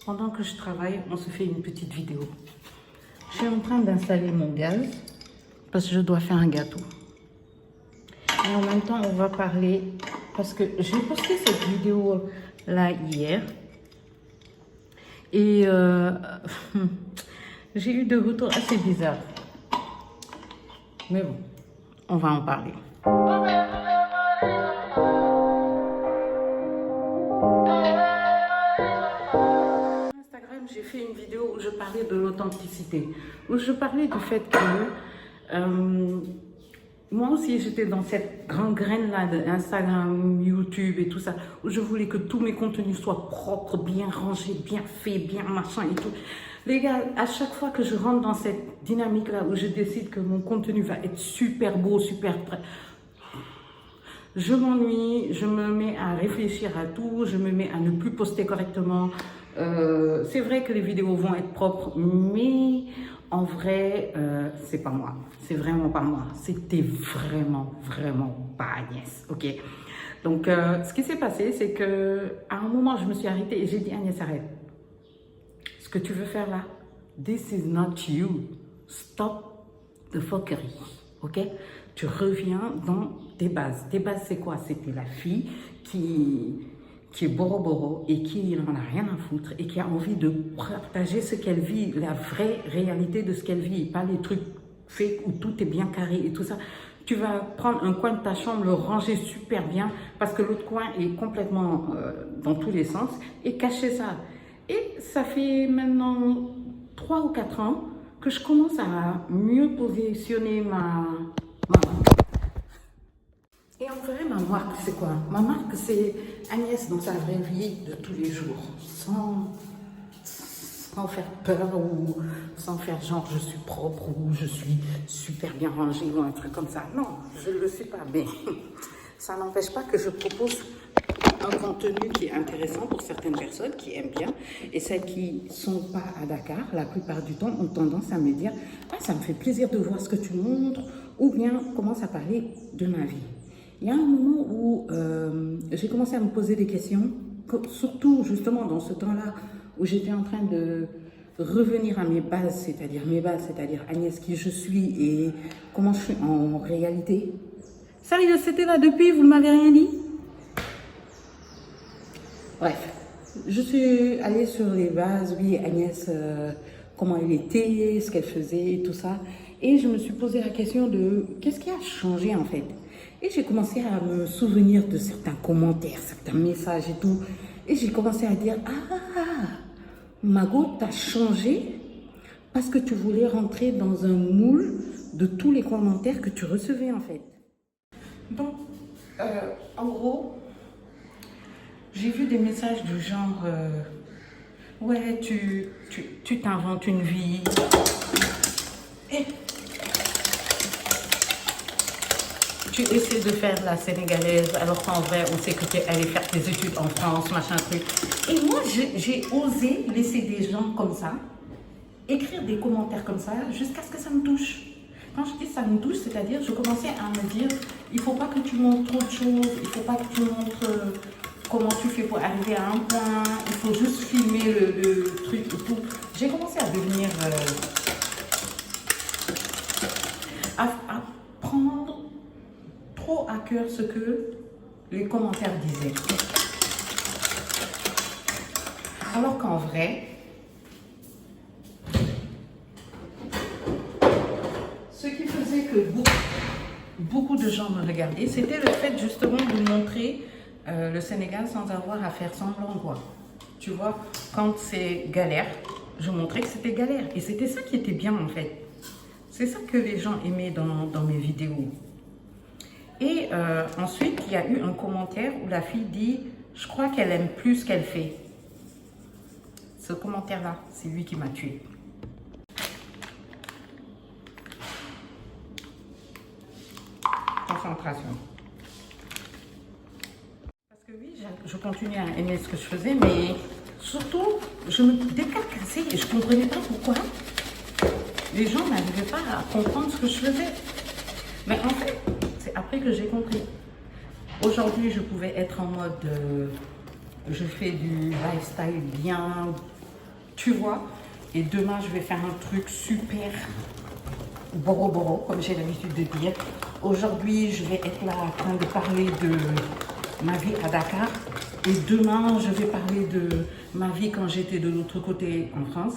Pendant que je travaille, on se fait une petite vidéo. Je suis en train d'installer mon gaz parce que je dois faire un gâteau. Et en même temps, on va parler parce que j'ai posté cette vidéo là hier et j'ai eu des retours assez bizarres. Mais bon, on va en parler. Instagram, j'ai fait une vidéo où je parlais de l'authenticité, où je parlais du fait que moi aussi j'étais dans cette grande graine-là d'Instagram, YouTube et tout ça, où je voulais que tous mes contenus soient propres, bien rangés, bien faits, bien machin et tout. Les gars, à chaque fois que je rentre dans cette dynamique-là où je décide que mon contenu va être super beau, super prêt, je m'ennuie, je me mets à réfléchir à tout, je me mets à ne plus poster correctement. C'est vrai que les vidéos vont être propres, mais en vrai, c'est pas moi. C'est vraiment pas moi. C'était vraiment pas Agnès, ok? Donc, ce qui s'est passé, c'est que à un moment, je me suis arrêtée et j'ai dit, Agnès, arrête. Ce que tu veux faire là, this is not you. Stop the fuckery, ok? Tu reviens dans tes bases. Tes bases, c'est quoi? C'était la fille qui est boro et qui n'en a rien à foutre et qui a envie de partager ce qu'elle vit, la vraie réalité de ce qu'elle vit, pas les trucs faits où tout est bien carré et tout ça. Tu vas prendre un coin de ta chambre, le ranger super bien parce que l'autre coin est complètement dans tous les sens et cacher ça. Et ça fait maintenant 3 ou 4 ans que je commence à mieux positionner ma marque. Et en vrai, ma marque, c'est quoi? Ma marque, c'est Agnès dans sa vraie vie de tous les jours, sans faire peur ou sans faire genre je suis propre ou je suis super bien rangée ou un truc comme ça. Non, je ne le sais pas, mais ça n'empêche pas que je propose un contenu qui est intéressant pour certaines personnes qui aiment bien et celles qui ne sont pas à Dakar, la plupart du temps, ont tendance à me dire « Ah, ça me fait plaisir de voir ce que tu montres » ou bien commence à parler de ma vie. Il y a un moment où j'ai commencé à me poser des questions, surtout justement dans ce temps-là où j'étais en train de revenir à mes bases, c'est-à-dire Agnès, qui je suis et comment je suis en réalité. Sérieux, c'était là depuis, vous ne m'avez rien dit? Bref, je suis allée sur les bases, oui, Agnès, comment elle était, ce qu'elle faisait, tout ça. Et je me suis posé la question de qu'est-ce qui a changé en fait. Et j'ai commencé à me souvenir de certains commentaires, certains messages et tout. Et j'ai commencé à dire, ah, Margot, t'as changé parce que tu voulais rentrer dans un moule de tous les commentaires que tu recevais en fait. Donc, en gros, j'ai vu des messages du genre, ouais, tu t'inventes une vie. Et tu essaies de faire la sénégalaise alors qu'en vrai, on sait que tu es allé faire tes études en France, machin truc. Et moi, j'ai osé laisser des gens comme ça, écrire des commentaires comme ça, jusqu'à ce que ça me touche. Quand je dis ça me touche, c'est-à-dire, je commençais à me dire, il ne faut pas que tu montres trop de choses, il ne faut pas que tu montres comment tu fais pour arriver à un point, il faut juste filmer le truc et tout. J'ai commencé à devenir... à prendre trop à cœur ce que les commentaires disaient. Alors qu'en vrai, ce qui faisait que beaucoup de gens me regardaient, c'était le fait justement de montrer le Sénégal sans avoir à faire semblant, quoi. Tu vois, quand c'est galère, je montrais que c'était galère. Et c'était ça qui était bien en fait. C'est ça que les gens aimaient dans mes vidéos. Et ensuite, il y a eu un commentaire où la fille dit « Je crois qu'elle aime plus ce qu'elle fait ». Ce commentaire-là, c'est lui qui m'a tuée. Concentration. Parce que oui, je continuais à aimer ce que je faisais, mais surtout, je me décarcassais et je ne comprenais pas pourquoi les gens n'arrivaient pas à comprendre ce que je faisais. Mais en fait, c'est après que j'ai compris. Aujourd'hui, je pouvais être en mode je fais du lifestyle bien, tu vois. Et demain, je vais faire un truc super boro, comme j'ai l'habitude de dire. Aujourd'hui, je vais être là en train de parler de ma vie à Dakar. Et demain, je vais parler de ma vie quand j'étais de l'autre côté en France.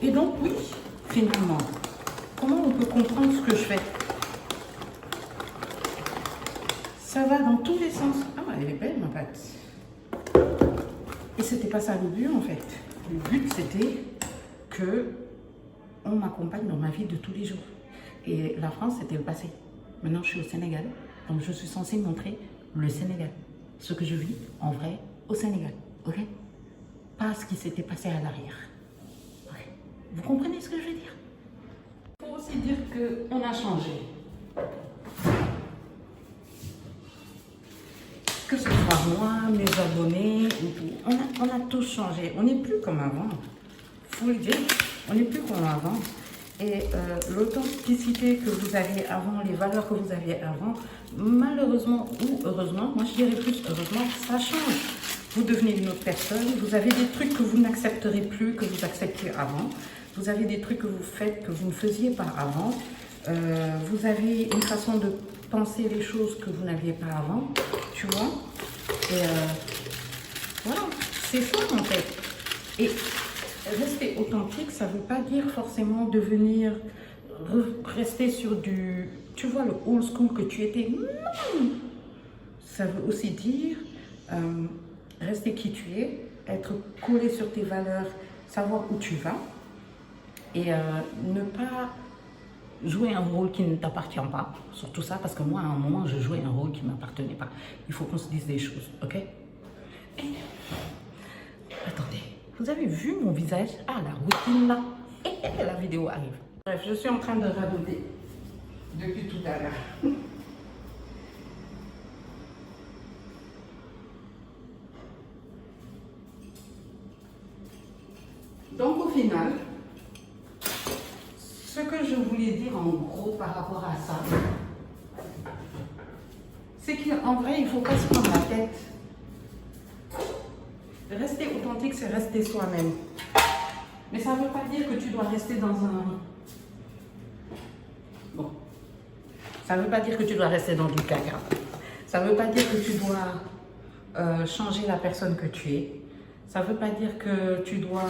Et donc, oui, finalement, comment on peut comprendre ce que je fais? Ça va dans tous les sens. Ah, elle est belle, ma pâte. Et c'était pas ça le but, en fait. Le but, c'était que on m'accompagne dans ma vie de tous les jours. Et la France, c'était le passé. Maintenant, je suis au Sénégal. Donc, je suis censée montrer le Sénégal. Ce que je vis, en vrai, au Sénégal. OK? Pas ce qui s'était passé à l'arrière. OK? Vous comprenez ce que je veux dire? Il faut aussi dire qu'on a changé. Que ce soit moi, mes abonnés, on a tous changé. On n'est plus comme avant. Il faut le dire, on n'est plus comme avant. Et l'authenticité que vous aviez avant, les valeurs que vous aviez avant, malheureusement ou heureusement, moi je dirais plus heureusement, ça change. Vous devenez une autre personne, vous avez des trucs que vous n'accepterez plus, que vous acceptiez avant. Vous avez des trucs que vous faites que vous ne faisiez pas avant. Vous avez une façon de penser les choses que vous n'aviez pas avant, tu vois. Et voilà, c'est ça en fait. Et rester authentique, ça ne veut pas dire forcément devenir, rester sur du, tu vois, le old school que tu étais. Non. Ça veut aussi dire rester qui tu es, être collé sur tes valeurs, savoir où tu vas et ne pas jouer un rôle qui ne t'appartient pas. Surtout ça, parce que moi, à un moment, je jouais un rôle qui ne m'appartenait pas. Il faut qu'on se dise des choses, ok? Et... attendez. Vous avez vu mon visage? Ah, la routine là. Et la vidéo arrive. Bref, je suis en train de radoter depuis tout à l'heure. Donc au final, ce que je voulais dire en gros par rapport à ça, c'est qu'en vrai, il ne faut pas se prendre la tête. Rester authentique, c'est rester soi-même. Mais ça ne veut pas dire que tu dois rester dans un... Bon. Ça ne veut pas dire que tu dois rester dans du caca. Ça ne veut pas dire que tu dois changer la personne que tu es. Ça ne veut pas dire que tu dois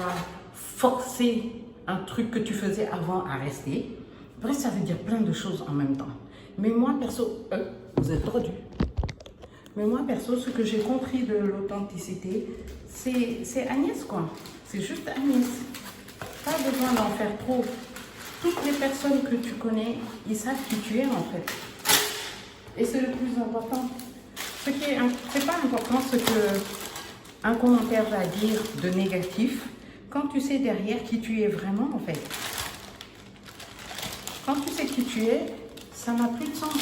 forcer un truc que tu faisais avant à rester. Bref, ça veut dire plein de choses en même temps. Mais moi, perso... vous êtes tordus. Mais moi, perso, ce que j'ai compris de l'authenticité, c'est Agnès, quoi. C'est juste Agnès. Pas besoin d'en faire trop. Toutes les personnes que tu connais, ils savent qui tu es, en fait. Et c'est le plus important. C'est pas important ce qu'un commentaire va dire de négatif, quand tu sais derrière qui tu es vraiment, en fait. Quand tu sais qui tu es, ça n'a plus de sens.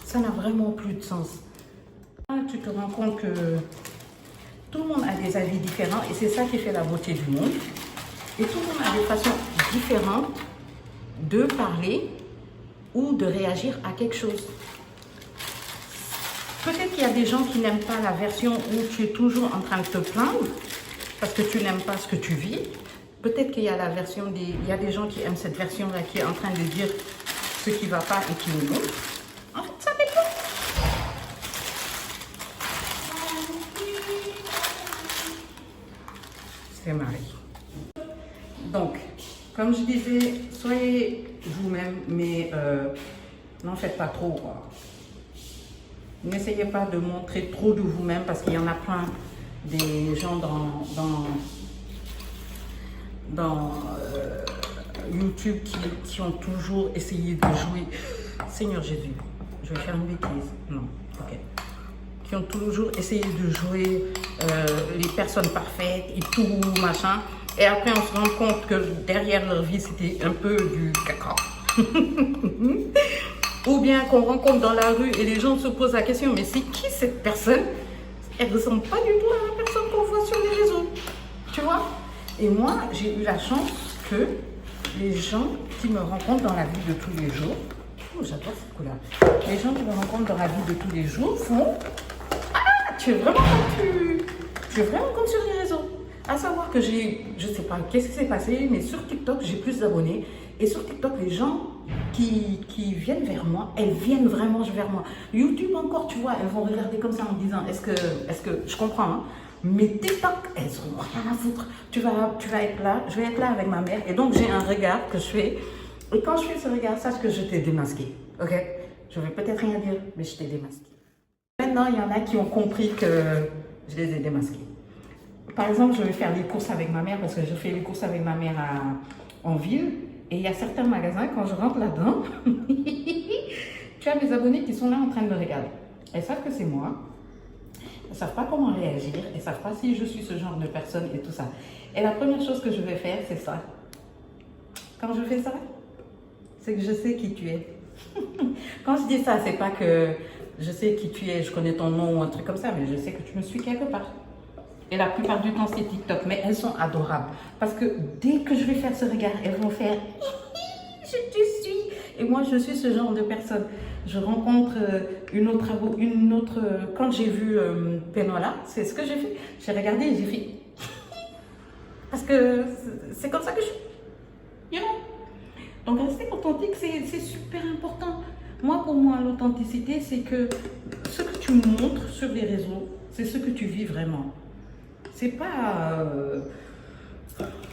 Ça n'a vraiment plus de sens. Tu te rends compte que tout le monde a des avis différents et c'est ça qui fait la beauté du monde. Et tout le monde a des façons différentes de parler ou de réagir à quelque chose. Peut-être qu'il y a des gens qui n'aiment pas la version où tu es toujours en train de te plaindre parce que tu n'aimes pas ce que tu vis. Peut-être qu'il y a la version il y a des gens qui aiment cette version-là qui est en train de dire ce qui ne va pas et qui est non. En fait, ça dépend. C'est Marie. Donc, comme je disais, soyez vous-même, mais n'en faites pas trop, quoi. N'essayez pas de montrer trop de vous-même parce qu'il y en a plein des gens dans YouTube qui ont toujours essayé de jouer. Seigneur Jésus, je vais faire une bêtise. Non, ok. Qui ont toujours essayé de jouer les personnes parfaites et tout, machin. Et après, on se rend compte que derrière leur vie, c'était un peu du caca. Ou bien qu'on rencontre dans la rue et les gens se posent la question, mais c'est qui cette personne? Elle ne ressemble pas du tout à la personne qu'on voit sur les réseaux. Tu vois? Et moi, j'ai eu la chance que les gens qui me rencontrent dans la vie de tous les jours, oh, j'adore cette couleur, les gens qui me rencontrent dans la vie de tous les jours font, ah, tu es vraiment comme sur les réseaux. À savoir que je sais pas qu'est-ce qui s'est passé, mais sur TikTok, j'ai plus d'abonnés. Et sur TikTok, les gens qui viennent vers moi, elles viennent vraiment vers moi. YouTube encore, tu vois, elles vont regarder comme ça en disant, est-ce que, je comprends, hein, mais TikTok, elles ont rien à foutre. Tu vas être là, je vais être là avec ma mère. Et donc, j'ai un regard que je fais. Et quand je fais ce regard, sache que je t'ai démasqué, ok? Je vais peut-être rien dire, mais je t'ai démasqué. Maintenant, il y en a qui ont compris que je les ai démasqués. Par exemple, je vais faire des courses avec ma mère parce que je fais les courses avec ma mère en ville. Et il y a certains magasins, quand je rentre là-dedans, tu as des abonnés qui sont là en train de me regarder. Elles savent que c'est moi. Elles ne savent pas comment réagir. Elles ne savent pas si je suis ce genre de personne et tout ça. Et la première chose que je vais faire, c'est ça. Quand je fais ça, c'est que je sais qui tu es. Quand je dis ça, c'est pas que je sais qui tu es, je connais ton nom ou un truc comme ça, mais je sais que tu me suis quelque part. Et la plupart du temps, c'est TikTok. Mais elles sont adorables. Parce que dès que je vais faire ce regard, elles vont faire « je te suis ». Et moi, je suis ce genre de personne. Je rencontre une autre quand j'ai vu Penola, c'est ce que j'ai fait. J'ai regardé et j'ai fait « parce que c'est comme ça que je suis. You know? Donc, rester authentique, c'est super important. Moi, pour moi, l'authenticité, c'est que ce que tu montres sur les réseaux, c'est ce que tu vis vraiment. C'est pas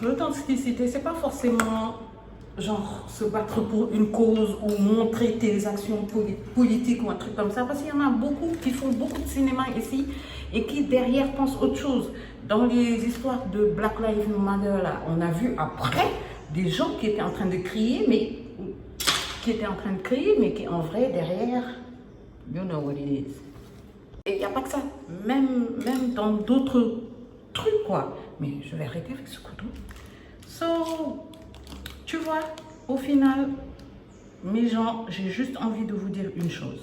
l'authenticité, c'est pas forcément genre se battre pour une cause ou montrer tes actions politiques ou un truc comme ça, parce qu'il y en a beaucoup qui font beaucoup de cinéma ici et qui derrière pensent autre chose. Dans les histoires de Black Lives Matter là, on a vu après des gens qui étaient en train de crier, mais qui en vrai derrière, you know what it is. Et il n'y a pas que ça, même dans d'autres trucs quoi. Mais je vais arrêter avec ce couteau. So, tu vois, au final, mes gens, j'ai juste envie de vous dire une chose.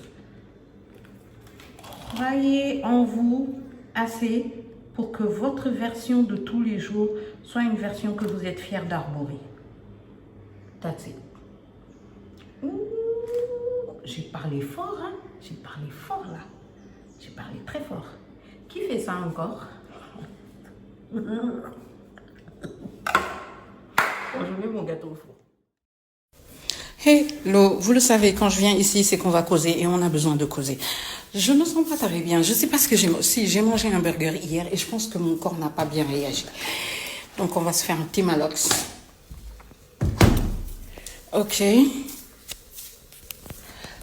Croyez en vous assez pour que votre version de tous les jours soit une version que vous êtes fiers d'arborer. That's it. J'ai parlé fort, hein? J'ai parlé fort là. J'ai parlé très fort. Qui fait ça encore? Je mets mon gâteau au four. Hello, vous le savez, quand je viens ici, c'est qu'on va causer et on a besoin de causer. Je me sens pas très bien. Je sais pas ce que j'ai aussi. J'ai mangé un burger hier et je pense que mon corps n'a pas bien réagi. Donc on va se faire un petit malox. Ok.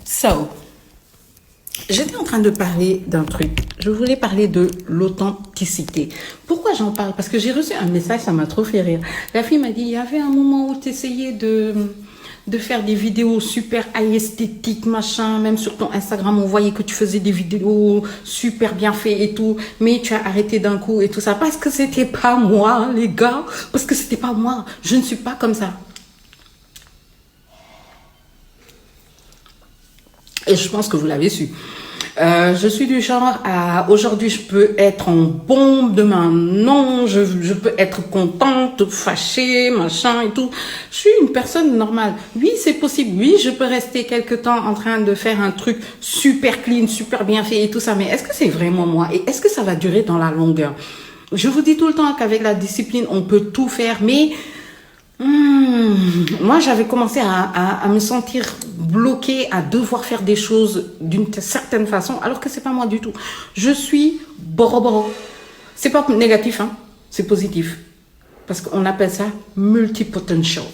So, j'étais en train de parler d'un truc. Je voulais parler de l'authenticité. Pourquoi j'en parle? Parce que j'ai reçu un message, ça m'a trop fait rire. La fille m'a dit, il y avait un moment où tu essayais de faire des vidéos super high esthétiques, machin. Même sur ton Instagram, on voyait que tu faisais des vidéos super bien faites et tout. Mais tu as arrêté d'un coup et tout ça. Parce que c'était pas moi, les gars. Parce que c'était pas moi. Je ne suis pas comme ça. Et je pense que vous l'avez su. Je suis du genre à aujourd'hui je peux être en bombe, demain non, je peux être contente, fâchée, machin et tout. Je suis une personne normale. Oui, c'est possible. Oui, je peux rester quelque temps en train de faire un truc super clean, super bien fait et tout ça. Mais est-ce que c'est vraiment moi? Et est-ce que ça va durer dans la longueur? Je vous dis tout le temps qu'avec la discipline, on peut tout faire, mais moi, j'avais commencé à me sentir bloquée, à devoir faire des choses d'une certaine façon, alors que c'est pas moi du tout. Je suis boro. C'est pas négatif, hein, c'est positif. Parce qu'on appelle ça multipotential.